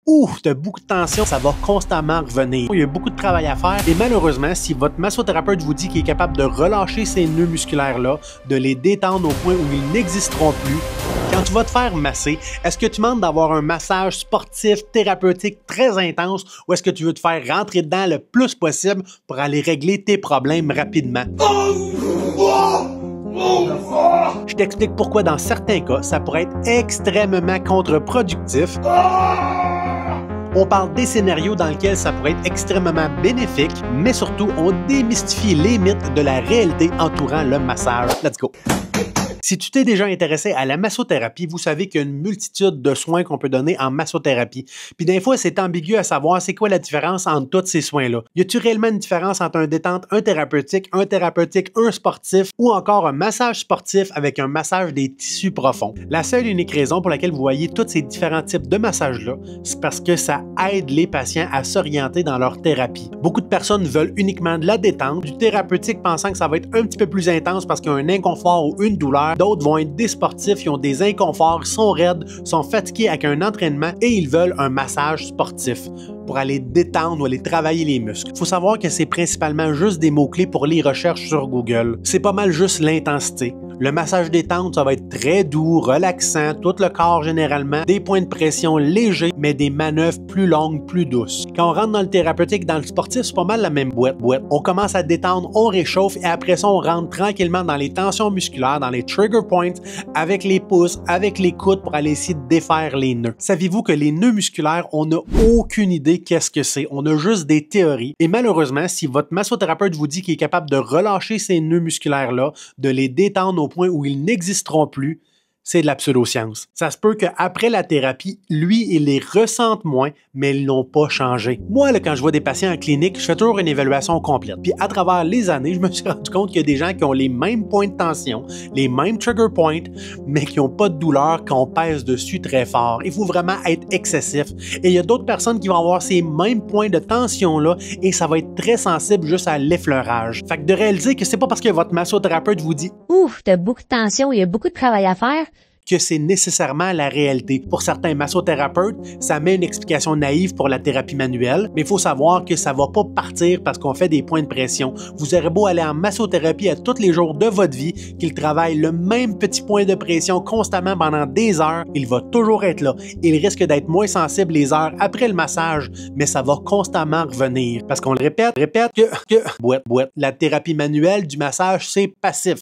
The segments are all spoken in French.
ouh, t'as beaucoup de tension, ça va constamment revenir. Il y a beaucoup de travail à faire et malheureusement, si votre massothérapeute vous dit qu'il est capable de relâcher ces nœuds musculaires-là, de les détendre au point où ils n'existeront plus, quand tu vas te faire masser, est-ce que tu demandes d'avoir un massage sportif, thérapeutique très intense ou est-ce que tu veux te faire rentrer dedans le plus possible pour aller régler tes problèmes rapidement? Je t'explique pourquoi dans certains cas, ça pourrait être extrêmement contre-productif. On parle des scénarios dans lesquels ça pourrait être extrêmement bénéfique, mais surtout, on démystifie les mythes de la réalité entourant le massage. Let's go! Si tu t'es déjà intéressé à la massothérapie, vous savez qu'il y a une multitude de soins qu'on peut donner en massothérapie. Puis des fois, c'est ambigu à savoir c'est quoi la différence entre tous ces soins-là. Y a-t-il réellement une différence entre un détente, un thérapeutique, un sportif ou encore un massage sportif avec un massage des tissus profonds? La seule et unique raison pour laquelle vous voyez tous ces différents types de massages-là, c'est parce que ça aide les patients à s'orienter dans leur thérapie. Beaucoup de personnes veulent uniquement de la détente, du thérapeutique pensant que ça va être un petit peu plus intense parce qu'il y a un inconfort ou une douleur. D'autres vont être des sportifs, ils ont des inconforts, sont raides, sont fatigués avec un entraînement et ils veulent un massage sportif pour aller détendre ou aller travailler les muscles. Il faut savoir que c'est principalement juste des mots-clés pour les recherches sur Google. C'est pas mal juste l'intensité. Le massage détente, ça va être très doux, relaxant, tout le corps généralement, des points de pression légers, mais des manœuvres plus longues, plus douces. Quand on rentre dans le thérapeutique, dans le sportif, c'est pas mal la même boîte. On commence à détendre, on réchauffe et après ça, on rentre tranquillement dans les tensions musculaires, dans les trigger points, avec les pouces, avec les coudes pour aller essayer de défaire les nœuds. Saviez-vous que les nœuds musculaires, on n'a aucune idée qu'est-ce que c'est. On a juste des théories. Et malheureusement, si votre massothérapeute vous dit qu'il est capable de relâcher ces nœuds musculaires-là, de les détendre au point où ils n'existeront plus, c'est de la pseudoscience. Ça se peut qu'après la thérapie, lui, il les ressente moins, mais ils n'ont pas changé. Moi, là, quand je vois des patients en clinique, je fais toujours une évaluation complète. Puis à travers les années, je me suis rendu compte qu'il y a des gens qui ont les mêmes points de tension, les mêmes trigger points, mais qui n'ont pas de douleur quand on pèse dessus très fort. Il faut vraiment être excessif. Et il y a d'autres personnes qui vont avoir ces mêmes points de tension-là et ça va être très sensible juste à l'effleurage. Fait que de réaliser que c'est pas parce que votre massothérapeute vous dit « Ouf, t'as beaucoup de tension, il y a beaucoup de travail à faire », que c'est nécessairement la réalité. Pour certains massothérapeutes, ça met une explication naïve pour la thérapie manuelle, mais il faut savoir que ça va pas partir parce qu'on fait des points de pression. Vous aurez beau aller en massothérapie à tous les jours de votre vie, qu'il travaille le même petit point de pression constamment pendant des heures, il va toujours être là. Il risque d'être moins sensible les heures après le massage, mais ça va constamment revenir. Parce qu'on le répète boîte. La thérapie manuelle du massage, c'est passif.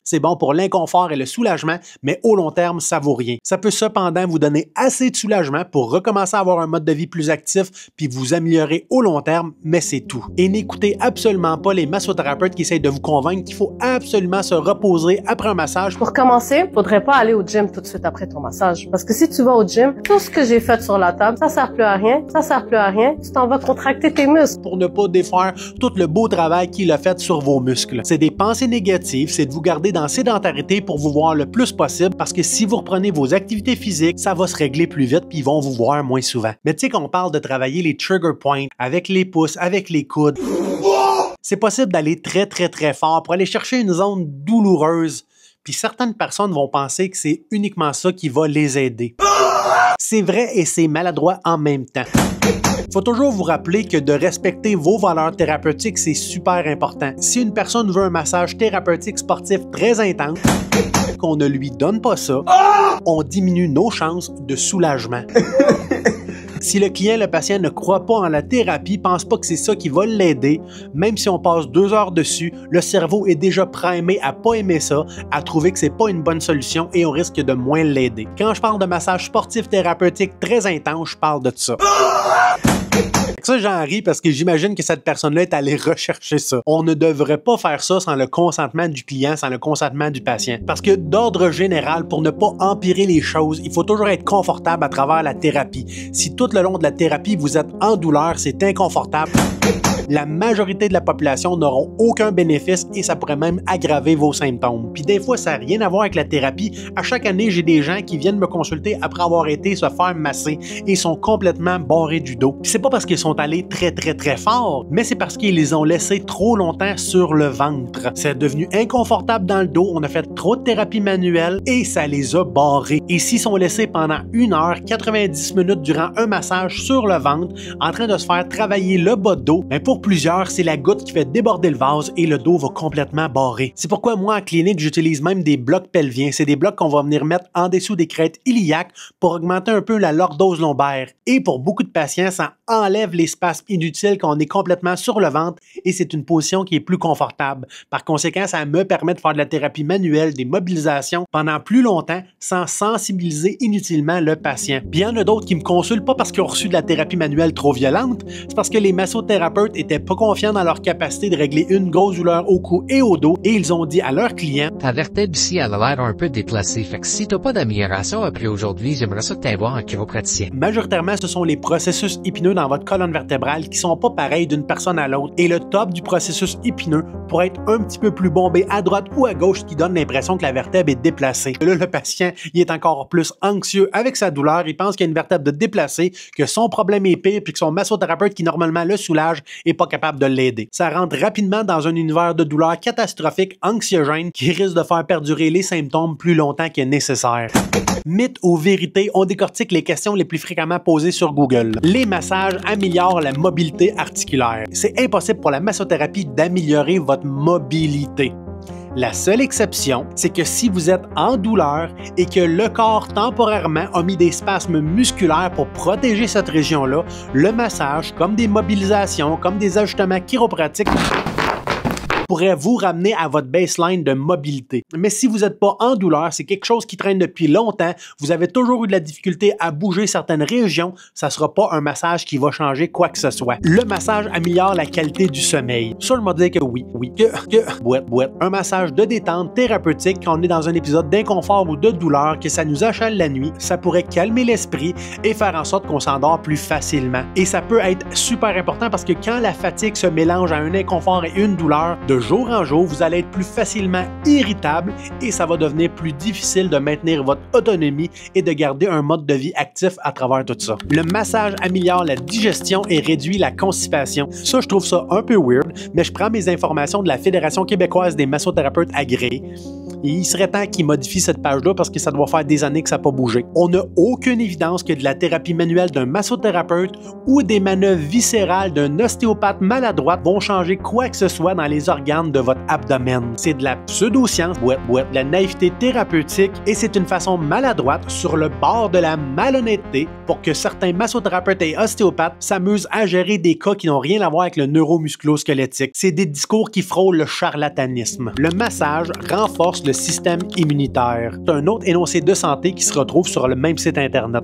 C'est bon pour l'inconfort et le soulagement, mais au long terme, ça vaut rien. Ça peut cependant vous donner assez de soulagement pour recommencer à avoir un mode de vie plus actif puis vous améliorer au long terme, mais c'est tout. Et n'écoutez absolument pas les massothérapeutes qui essayent de vous convaincre qu'il faut absolument se reposer après un massage. Pour commencer, faudrait pas aller au gym tout de suite après ton massage. Parce que si tu vas au gym, tout ce que j'ai fait sur la table, ça sert plus à rien, tu t'en vas contracter tes muscles. Pour ne pas défaire tout le beau travail qu'il a fait sur vos muscles. C'est des pensées négatives, c'est de vous garder dans sédentarité pour vous voir le plus possible parce que si vous reprenez vos activités physiques, ça va se régler plus vite puis ils vont vous voir moins souvent. Mais tu sais qu'on parle de travailler les trigger points avec les pouces, avec les coudes. C'est possible d'aller très fort pour aller chercher une zone douloureuse. Puis certaines personnes vont penser que c'est uniquement ça qui va les aider. C'est vrai et c'est maladroit en même temps. Faut toujours vous rappeler que de respecter vos valeurs thérapeutiques, c'est super important. Si une personne veut un massage thérapeutique sportif très intense, qu'on ne lui donne pas ça, on diminue nos chances de soulagement. Si le client, le patient ne croit pas en la thérapie, pense pas que c'est ça qui va l'aider, même si on passe 2 heures dessus, le cerveau est déjà primé à pas aimer ça, à trouver que c'est pas une bonne solution et on risque de moins l'aider. Quand je parle de massage sportif thérapeutique très intense, je parle de ça. Ça, j'en ris parce que j'imagine que cette personne-là est allée rechercher ça. On ne devrait pas faire ça sans le consentement du client, sans le consentement du patient. Parce que d'ordre général, pour ne pas empirer les choses, il faut toujours être confortable à travers la thérapie. Si tout le long de la thérapie, vous êtes en douleur, c'est inconfortable. La majorité de la population n'auront aucun bénéfice et ça pourrait même aggraver vos symptômes. Puis des fois, ça n'a rien à voir avec la thérapie. À chaque année, j'ai des gens qui viennent me consulter après avoir été se faire masser et sont complètement barrés du dos. Puis c'est pas parce qu'ils sont allés très fort, mais c'est parce qu'ils les ont laissés trop longtemps sur le ventre. C'est devenu inconfortable dans le dos, on a fait trop de thérapie manuelle et ça les a barrés. Et s'ils sont laissés pendant 1 heure, 90 minutes durant un massage sur le ventre, en train de se faire travailler le bas de dos, ben pour plusieurs, c'est la goutte qui fait déborder le vase et le dos va complètement barrer. C'est pourquoi moi, en clinique, j'utilise même des blocs pelviens. C'est des blocs qu'on va venir mettre en dessous des crêtes iliaques pour augmenter un peu la lordose lombaire. Et pour beaucoup de patients, ça enlève les spasmes inutiles quand on est complètement sur le ventre et c'est une position qui est plus confortable. Par conséquent, ça me permet de faire de la thérapie manuelle, des mobilisations pendant plus longtemps sans sensibiliser inutilement le patient. Puis il y en a d'autres qui me consultent pas parce qu'ils ont reçu de la thérapie manuelle trop violente, c'est parce que les massothérapeutes étaient pas confiants dans leur capacité de régler une grosse douleur au cou et au dos et ils ont dit à leurs clients: ta vertèbre ici, elle a l'air un peu déplacée, fait que si t'as pas d'amélioration après aujourd'hui, j'aimerais ça que t'ailles voir un chiropraticien. Majoritairement, ce sont les processus épineux dans votre colonne vertébrale qui sont pas pareils d'une personne à l'autre et le top du processus épineux pourrait être un petit peu plus bombé à droite ou à gauche, ce qui donne l'impression que la vertèbre est déplacée. Là, le patient, il est encore plus anxieux avec sa douleur, il pense qu'il y a une vertèbre de déplacée, que son problème est pire puis que son massothérapeute qui normalement le soulage est pas capable de l'aider. Ça rentre rapidement dans un univers de douleur catastrophique, anxiogène, qui risque de faire perdurer les symptômes plus longtemps que nécessaire. Mythe ou vérité, on décortique les questions les plus fréquemment posées sur Google. Les massages améliorent la mobilité articulaire. C'est impossible pour la massothérapie d'améliorer votre mobilité. La seule exception, c'est que si vous êtes en douleur et que le corps temporairement a mis des spasmes musculaires pour protéger cette région-là, le massage, comme des mobilisations, comme des ajustements chiropratiques, pourrait vous ramener à votre baseline de mobilité. Mais si vous n'êtes pas en douleur, c'est quelque chose qui traîne depuis longtemps, vous avez toujours eu de la difficulté à bouger certaines régions, ça ne sera pas un massage qui va changer quoi que ce soit. Le massage améliore la qualité du sommeil. Ça, je me dis que oui. Boîte. Un massage de détente thérapeutique quand on est dans un épisode d'inconfort ou de douleur, que ça nous achale la nuit, ça pourrait calmer l'esprit et faire en sorte qu'on s'endort plus facilement. Et ça peut être super important parce que quand la fatigue se mélange à un inconfort et une douleur, de jour en jour, vous allez être plus facilement irritable et ça va devenir plus difficile de maintenir votre autonomie et de garder un mode de vie actif à travers tout ça. Le massage améliore la digestion et réduit la constipation. Ça, je trouve ça un peu weird, mais je prends mes informations de la Fédération québécoise des massothérapeutes agréés. Et il serait temps qu'ils modifient cette page-là parce que ça doit faire des années que ça n'a pas bougé. On n'a aucune évidence que de la thérapie manuelle d'un massothérapeute ou des manœuvres viscérales d'un ostéopathe maladroit vont changer quoi que ce soit dans les organes de votre abdomen. C'est de la pseudo-science, de la naïveté thérapeutique et c'est une façon maladroite sur le bord de la malhonnêteté pour que certains massothérapeutes et ostéopathes s'amusent à gérer des cas qui n'ont rien à voir avec le neuromusculo-squelettique. C'est des discours qui frôlent le charlatanisme. Le massage renforce le système immunitaire. C'est un autre énoncé de santé qui se retrouve sur le même site Internet.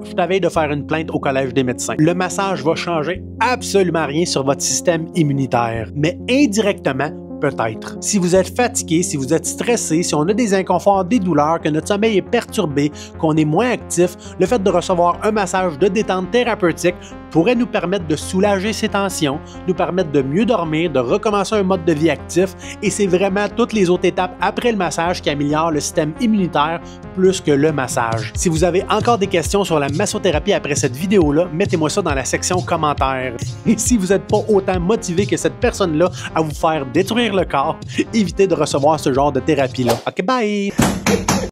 Je t'avais de faire une plainte au Collège des médecins. Le massage va changer absolument rien sur votre système immunitaire, mais indirectement, peut-être. Si vous êtes fatigué, si vous êtes stressé, si on a des inconforts, des douleurs, que notre sommeil est perturbé, qu'on est moins actif, le fait de recevoir un massage de détente thérapeutique pourrait nous permettre de soulager ces tensions, nous permettre de mieux dormir, de recommencer un mode de vie actif et c'est vraiment toutes les autres étapes après le massage qui améliorent le système immunitaire plus que le massage. Si vous avez encore des questions sur la massothérapie après cette vidéo-là, mettez-moi ça dans la section commentaires. Et si vous n'êtes pas autant motivé que cette personne-là à vous faire détruire le corps, évitez de recevoir ce genre de thérapie-là. OK, bye!